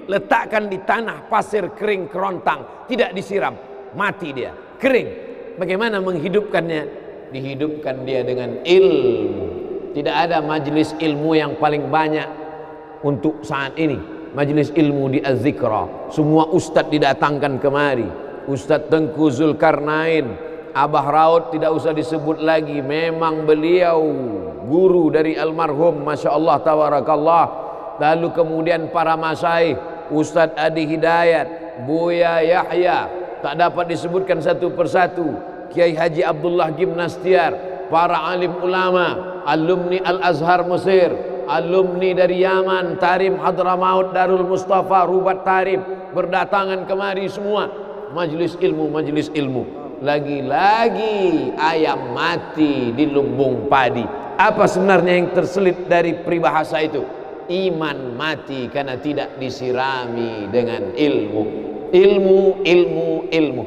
letakkan di tanah pasir kering kerontang, tidak disiram, mati dia, kering. Bagaimana menghidupkannya? Dihidupkan dia dengan ilmu. Tidak ada majelis ilmu yang paling banyak untuk saat ini. Majelis ilmu di Az-Zikra, semua ustadz didatangkan kemari. Ustadz Tengku Zulkarnain, Abah Raud tidak usah disebut lagi, memang beliau guru dari almarhum, Masya Allah tabarakallah. Lalu kemudian para masyaikh, Ustadz Adi Hidayat, Buya Yahya, tak dapat disebutkan satu persatu, Kiai Haji Abdullah Gimnastiar, para alim ulama, alumni Al-Azhar Mesir, alumni dari Yaman, Tarim Hadramaut, Darul Mustafa, Rubat Tarim, berdatangan kemari semua. Majelis ilmu. Lagi-lagi ayam mati di lumbung padi. Apa sebenarnya yang terselit dari peribahasa itu? Iman mati karena tidak disirami dengan ilmu. Ilmu.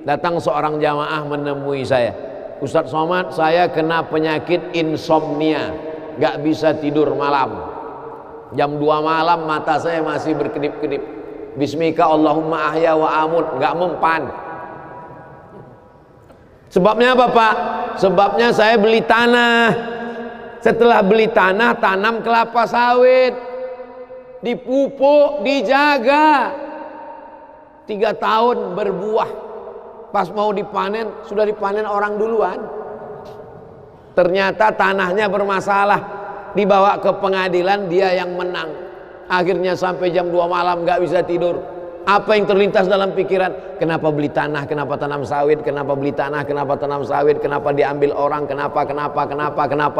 Datang seorang jamaah menemui saya, Ustadz Somad, saya kena penyakit insomnia, gak bisa tidur malam. Jam 2 malam mata saya masih berkedip-kedip. Bismika Allahumma ahya wa amut, gak mempan. Sebabnya apa Pak? Sebabnya saya beli tanah. Setelah beli tanah, tanam kelapa sawit, dipupuk, dijaga, 3 tahun berbuah. Pas mau dipanen, sudah dipanen orang duluan. Ternyata tanahnya bermasalah, dibawa ke pengadilan, dia yang menang. Akhirnya sampai jam 2 malam gak bisa tidur. Apa yang terlintas dalam pikiran? Kenapa beli tanah, kenapa tanam sawit, kenapa beli tanah, kenapa tanam sawit, kenapa diambil orang, kenapa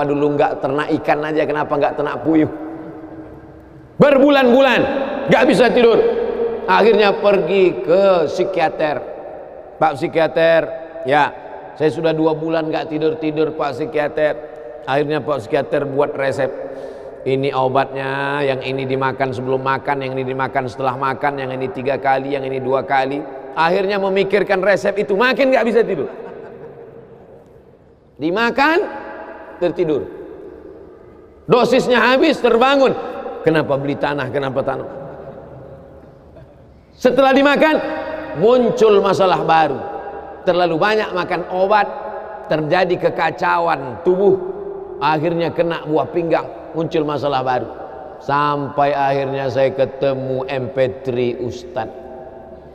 dulu gak ternak ikan aja, kenapa gak ternak puyuh. Berbulan-bulan gak bisa tidur. Akhirnya pergi ke psikiater. Pak psikiater, ya saya sudah 2 bulan gak tidur-tidur Pak psikiater. Akhirnya Pak psikiater buat resep. Ini obatnya, yang ini dimakan sebelum makan, yang ini dimakan setelah makan, yang ini 3 kali, yang ini 2 kali. Akhirnya memikirkan resep itu, makin gak bisa tidur. Dimakan, tertidur. Dosisnya habis, terbangun. Kenapa beli tanah, kenapa tanam? Setelah dimakan, muncul masalah baru. Terlalu banyak makan obat, terjadi kekacauan tubuh. Akhirnya kena buah pinggang, muncul masalah baru. Sampai akhirnya saya ketemu MP3 Ustadz.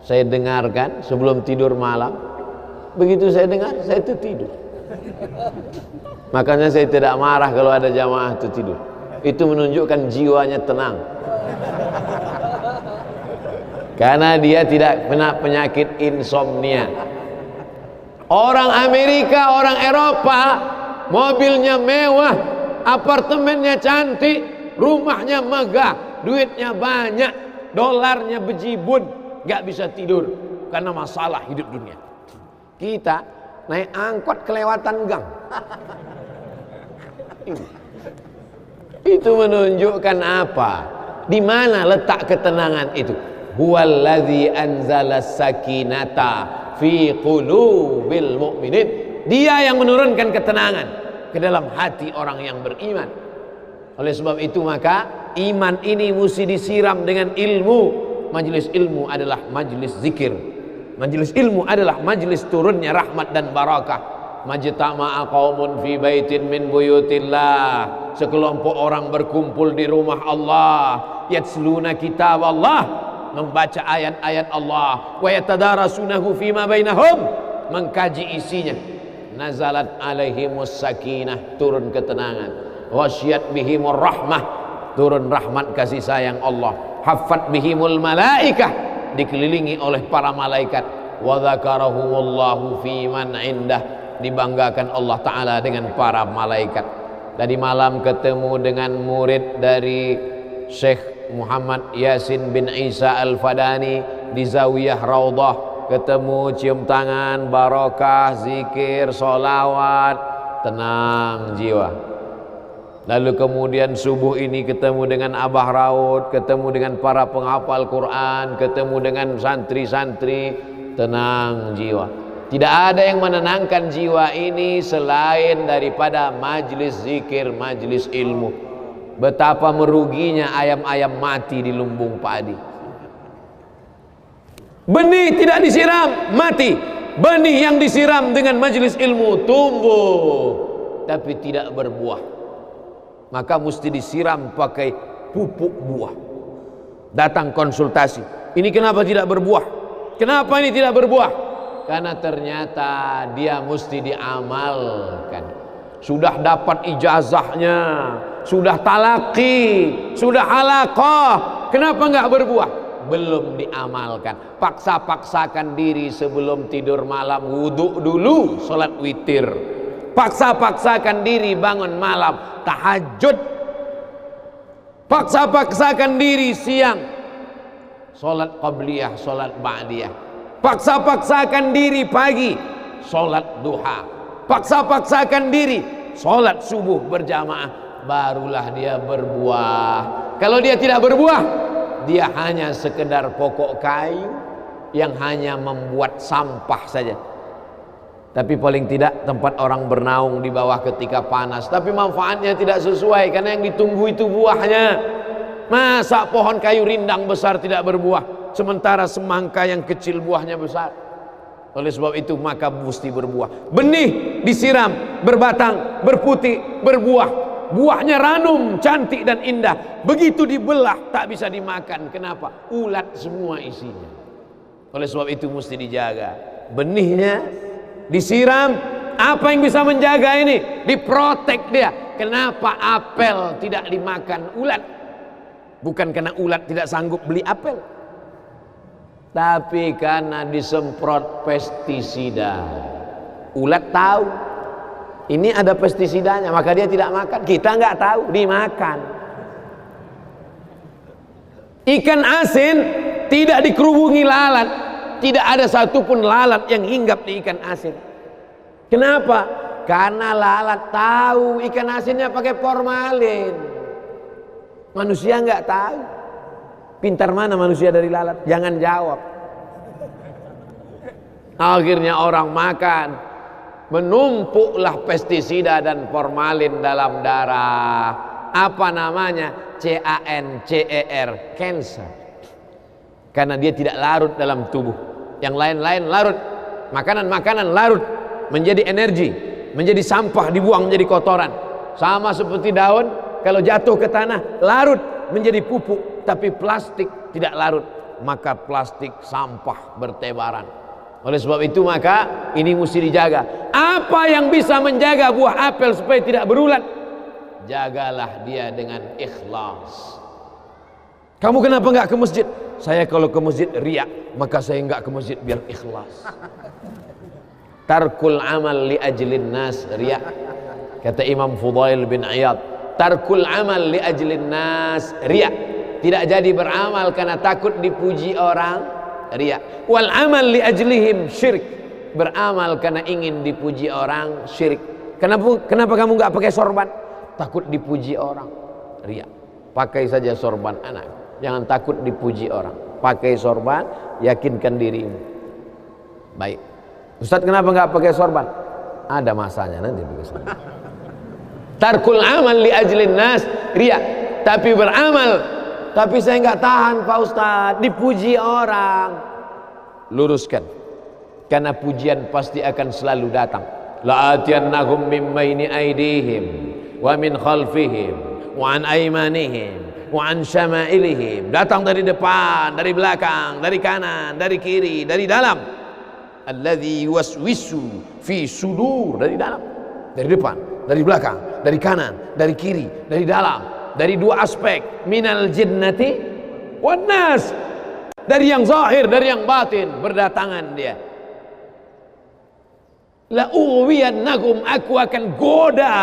Saya dengarkan sebelum tidur malam. Begitu saya dengar, saya itu tidur. Makanya saya tidak marah kalau ada jamaah itu tidur. Itu menunjukkan jiwanya tenang. Karena dia tidak kena penyakit insomnia. Orang Amerika, orang Eropa, mobilnya mewah, apartemennya cantik, rumahnya megah, duitnya banyak, dolarnya bejibun, gak bisa tidur karena masalah hidup dunia. Kita naik angkot kelewatan gang. Itu menunjukkan apa? Di mana letak ketenangan itu? Huwallazi anzala sakinata fi qulubil mu'minin. Dia yang menurunkan ketenangan ke dalam hati orang yang beriman. Oleh sebab itu maka iman ini mesti disiram dengan ilmu. Majelis ilmu adalah majelis zikir. Majelis ilmu adalah majelis turunnya rahmat dan barakah. Majtama'a qaumun fi baitin min buyutillah. Sekelompok orang berkumpul di rumah Allah, yatsluna kitab Allah, membaca ayat-ayat Allah, wa yatadarasunahu fima bainahum, mengkaji isinya. Nazalat alaihimus sakinah, turun ketenangan. Ghasyiyat bihimur rahmah, turun rahmat kasih sayang Allah. Haffat bihimul malaikah, dikelilingi oleh para malaikat. Wa dzakarahumullahu fi man indah, dibanggakan Allah Ta'ala dengan para malaikat. Tadi malam ketemu dengan murid dari Syekh Muhammad Yasin bin Isa Al-Fadani di Zawiyah Raudhah. Ketemu, cium tangan, barokah, zikir, sholawat, tenang jiwa. Lalu kemudian subuh ini ketemu dengan Abah Raud, ketemu dengan para penghafal Quran, ketemu dengan santri-santri, tenang jiwa. Tidak ada yang menenangkan jiwa ini selain daripada majlis zikir, majlis ilmu. Betapa meruginya ayam-ayam mati di lumbung padi. Benih tidak disiram, mati. Benih yang disiram dengan majlis ilmu tumbuh, tapi tidak berbuah. Maka mesti disiram pakai pupuk buah. Datang konsultasi, ini kenapa tidak berbuah? Kenapa ini tidak berbuah? Karena ternyata dia mesti diamalkan. Sudah dapat ijazahnya, sudah talaqi, sudah halaqah, kenapa enggak berbuah? Belum diamalkan. Paksa-paksakan diri sebelum tidur malam, wudhu dulu, sholat witir. Paksa-paksakan diri bangun malam, tahajud. Paksa-paksakan diri siang, sholat qabliyah, sholat ba'diyah. Paksa-paksakan diri pagi, sholat duha. Paksa-paksakan diri, sholat subuh berjamaah. Barulah dia berbuah. Kalau dia tidak berbuah, dia hanya sekedar pokok kayu yang hanya membuat sampah saja. Tapi paling tidak tempat orang bernaung di bawah ketika panas. Tapi manfaatnya tidak sesuai, karena yang ditunggu itu buahnya. Masa pohon kayu rindang besar tidak berbuah, sementara semangka yang kecil buahnya besar? Oleh sebab itu maka mesti berbuah. Benih disiram, berbatang, berputih, berbuah. Buahnya ranum, cantik dan indah. Begitu dibelah tak bisa dimakan. Kenapa? Ulat semua isinya. Oleh sebab itu mesti dijaga. Benihnya disiram. Apa yang bisa menjaga ini? Diprotek dia. Kenapa apel tidak dimakan ulat? Bukan karena ulat tidak sanggup beli apel, tapi karena disemprot pestisida. Ulat tahu ini ada pestisidanya, maka dia tidak makan. Kita nggak tahu, dimakan. Ikan asin tidak dikerubungi lalat, tidak ada satupun lalat yang hinggap di ikan asin. Kenapa? Karena lalat tahu ikan asinnya pakai formalin. Manusia nggak tahu. Pintar mana manusia dari lalat? Jangan jawab. Akhirnya orang makan, menumpuklah pestisida dan formalin dalam darah. Apa namanya? CANCER, cancer. Karena dia tidak larut dalam tubuh. Yang lain-lain larut. Makanan-makanan larut menjadi energi, menjadi sampah, dibuang menjadi kotoran. Sama seperti daun, kalau jatuh ke tanah larut menjadi pupuk. Tapi plastik tidak larut, maka plastik sampah bertebaran. Oleh sebab itu maka ini mesti dijaga. Apa yang bisa menjaga buah apel supaya tidak berulat? Jagalah dia dengan ikhlas. Kamu kenapa nggak ke masjid? Saya kalau ke masjid riya, maka saya nggak ke masjid biar ikhlas. Tarkul amal li ajlin nas riya. Kata Imam Fudail bin Iyad, tarkul amal li ajlin nas riya. Tidak jadi beramal karena takut dipuji orang, riya. Wal amal li ajlihim syirik. Beramal karena ingin dipuji orang, syirik. Kenapa kamu nggak pakai sorban? Takut dipuji orang, riya. Pakai saja sorban anak, jangan takut dipuji orang. Pakai sorban, yakinkan dirimu. Baik. Ustaz kenapa nggak pakai sorban? Ada masanya nanti pakai sorban. Tarkul amal li ajlin nas riya. Tapi beramal, tapi saya nggak tahan Pak Ustaz, dipuji orang. Luruskan, karena pujian pasti akan selalu datang. La'atiyannahum min baini aydihim wa min khalfihim wa an aymanihim wa an syama'ilihim. Datang dari depan, dari belakang, dari kanan, dari kiri, dari dalam. Alladzi yuwaswisu fi sudur, dari dalam, dari depan, dari belakang, dari kanan, dari kiri, dari dalam, dari dua aspek, minal jinnati wan nas, dari yang zahir, dari yang batin, berdatangan dia. La ughwiyannahum, aku akan goda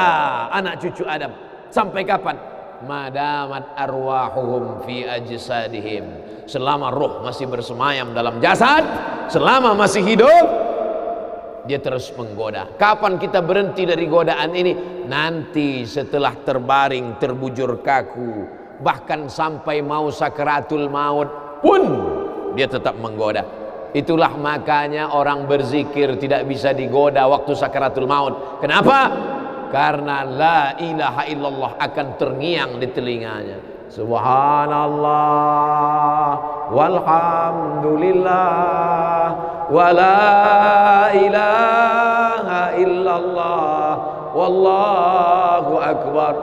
anak cucu Adam. Sampai kapan? Madamat arwahuhum fi ajsadihim. Selama roh masih bersemayam dalam jasad, selama masih hidup, dia terus menggoda. Kapan kita berhenti dari godaan ini? Nanti setelah terbaring, terbujur kaku, bahkan sampai mau sakaratul maut pun dia tetap menggoda. Itulah makanya orang berzikir tidak bisa digoda waktu sakaratul maut. Kenapa? Karena la ilaha illallah akan terngiang di telinganya. Subhanallah walhamdulillah wa la ilaha illallah wallahu akbar.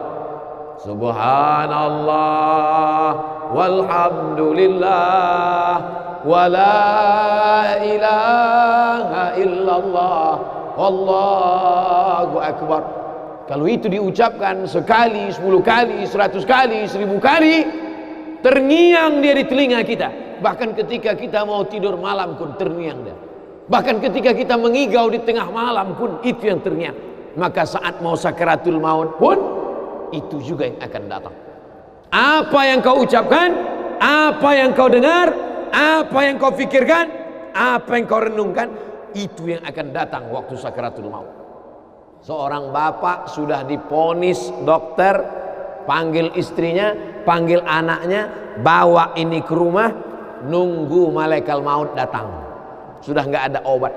Subhanallah walhamdulillah wa la ilaha illallah wallahu akbar. Kalau itu diucapkan sekali, 10 kali, 100 kali, 1000 kali, terngiang dia di telinga kita. Bahkan ketika kita mau tidur malam pun terngiang dia. Bahkan ketika kita mengigau di tengah malam pun itu yang terngiang. Maka saat mau sakaratul maut pun itu juga yang akan datang. Apa yang kau ucapkan, apa yang kau dengar, apa yang kau pikirkan, apa yang kau renungkan, itu yang akan datang waktu sakaratul maut. Seorang bapak sudah diponis dokter, panggil istrinya, panggil anaknya, bawa ini ke rumah, nunggu malaikat maut datang. Sudah nggak ada obat.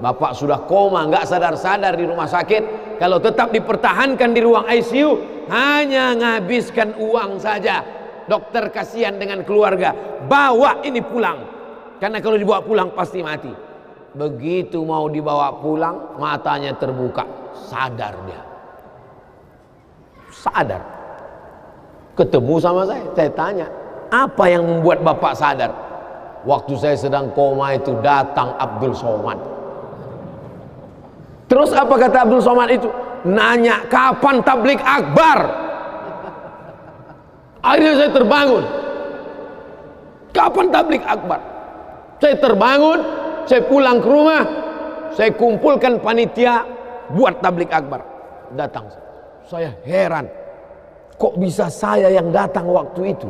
Bapak sudah koma, nggak sadar-sadar di rumah sakit. Kalau tetap dipertahankan di ruang ICU, hanya ngabiskan uang saja. Dokter kasihan dengan keluarga, bawa ini pulang. Karena kalau dibawa pulang pasti mati. Begitu mau dibawa pulang, matanya terbuka. Sadar dia. Sadar. Ketemu sama saya tanya, apa yang membuat bapak sadar? Waktu saya sedang koma itu datang Abdul Somad. Terus apa kata Abdul Somad itu? Nanya kapan tablik akbar. Akhirnya saya terbangun. Kapan tablik akbar? Saya terbangun, saya pulang ke rumah, saya kumpulkan panitia buat tablik akbar. Datang. Saya heran. Kok bisa saya yang datang waktu itu?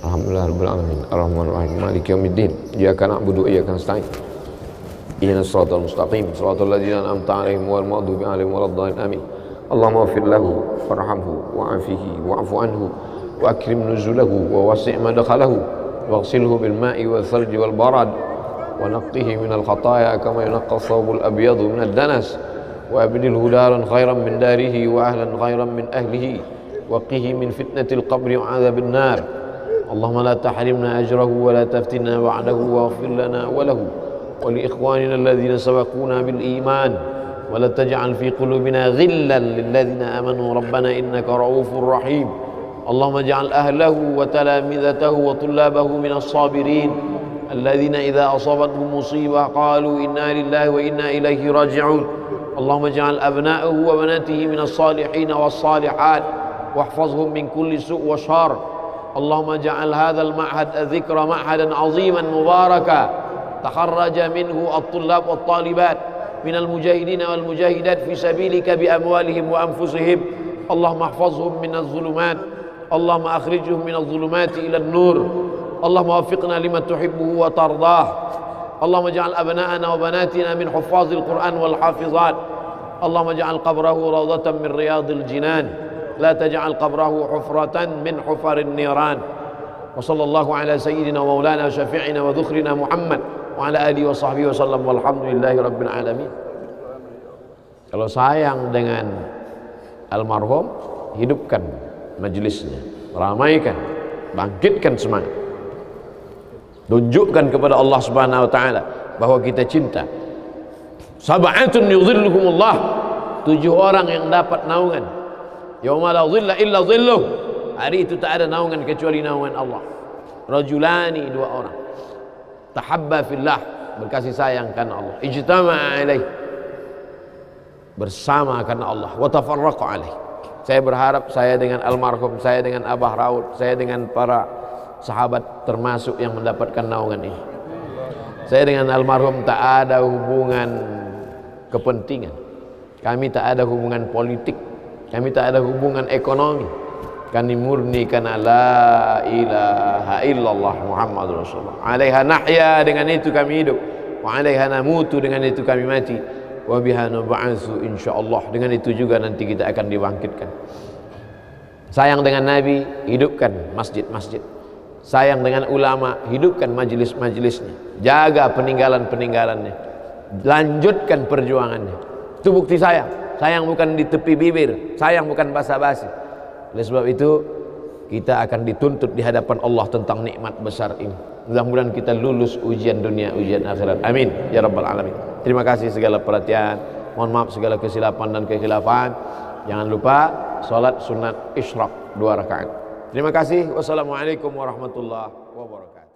Alhamdulillahirabbil alamin. Arrahmanir rahim. Maliki yaumiddin. Iyyaka na'budu wa iyyaka nasta'in. Ihdinas siratal mustaqim. Siratal ladzina an'amta 'alaihim ghairil maghdubi 'alaihim waladdallin. Amin. Allahumma ighfir lahu warhamhu wa'afihi wa'fu anhu wa akrim nuzulahu wa wasi' madkhalahu waghsilhu bil ma'i wal thalji wal barad wa naqqihi minal khataaya kama yunqqa ath-thawbul abyadu minad danas wa abdilhu daran khairan min darihi wa ahlan khairan min ahlihi wa qihi min fitnatil qabri wa 'adzabin nar. Allahumma la tahrimna ajrahu wa la taftinna ba'dahu waghfir lana wa lahu wa li ikhwanina alladhina sabaquna bil iman wa la taj'al fi qulubina ghillan lil ladzina amanu rabbana innaka ra'ufur rahim. Allahumma ij'al ahlahu wa talamidatahu wa tullabahu minas sabirin alladhina idza asabatuhum musibah qalu inna lillahi wa inna ilaihi raji'un. Allahumma ij'al abna'ahu wa banatihi minas salihin was salihat واحفظهم من كل سوء وشر. اللهم اجعل هذا المعهد الذكر معهدا عظيما مباركا تخرج منه الطلاب والطالبات من المجاهدين والمجاهدات في سبيلك بأموالهم وأنفسهم. اللهم احفظهم من الظلمات، اللهم أخرجهم من الظلمات إلى النور. اللهم وفقنا لما تحبه وترضاه. اللهم اجعل أبناءنا وبناتنا من حفاظ القرآن والحافظات. اللهم اجعل قبره روضة من رياض الجنان، لا تجعل قبره حفرة من حفر النيران. وصلى الله على سيدنا ومولانا وشفيعنا وذخرنا محمد وعلى آله وصحبه وسلم والحمد لله رب العالمين. Kalau sayang dengan almarhum, hidupkan majelisnya, ramaikan, bangkitkan semangat, tunjukkan kepada Allah Subhanahu wa taala bahwa kita cinta. Sab'atun yudhilluhumullah, 7 orang yang dapat naungan yauma la dhilla illa dhilluh, hari itu tak ada naungan kecuali naungan Allah. Rajulani, 2 orang, tahabba fillah, berkasih sayang karena Allah, ijtama'a alaih, bersama karena Allah, wa tafarraqa alaih. Saya berharap saya dengan almarhum, saya dengan Abah Raud, saya dengan para sahabat termasuk yang mendapatkan naungan ini. Saya dengan almarhum tak ada hubungan kepentingan, kami tak ada hubungan politik, kami tak ada hubungan ekonomi. Kami murni karena la ilaha illallah Muhammadur Rasulullah. Alaiha nahya, dengan itu kami hidup. Wa alaiha namutu, dengan itu kami mati. Wa biha nub'atsu insyaallah, dengan itu juga nanti kita akan dibangkitkan. Sayang dengan Nabi, hidupkan masjid-masjid. Sayang dengan ulama, hidupkan majelis-majelisnya. Jaga peninggalan-peninggalannya. Lanjutkan perjuangannya. Itu bukti sayang. Sayang bukan di tepi bibir, sayang bukan basa-basi. Oleh sebab itu kita akan dituntut di hadapan Allah tentang nikmat besar ini. Mudah-mudahan kita lulus ujian dunia, ujian akhirat. Amin ya rabbal alamin. Terima kasih segala perhatian. Mohon maaf segala kesilapan dan kekhilafan. Jangan lupa salat sunat isyraq 2 rakaat. Terima kasih. Wassalamualaikum warahmatullahi wabarakatuh.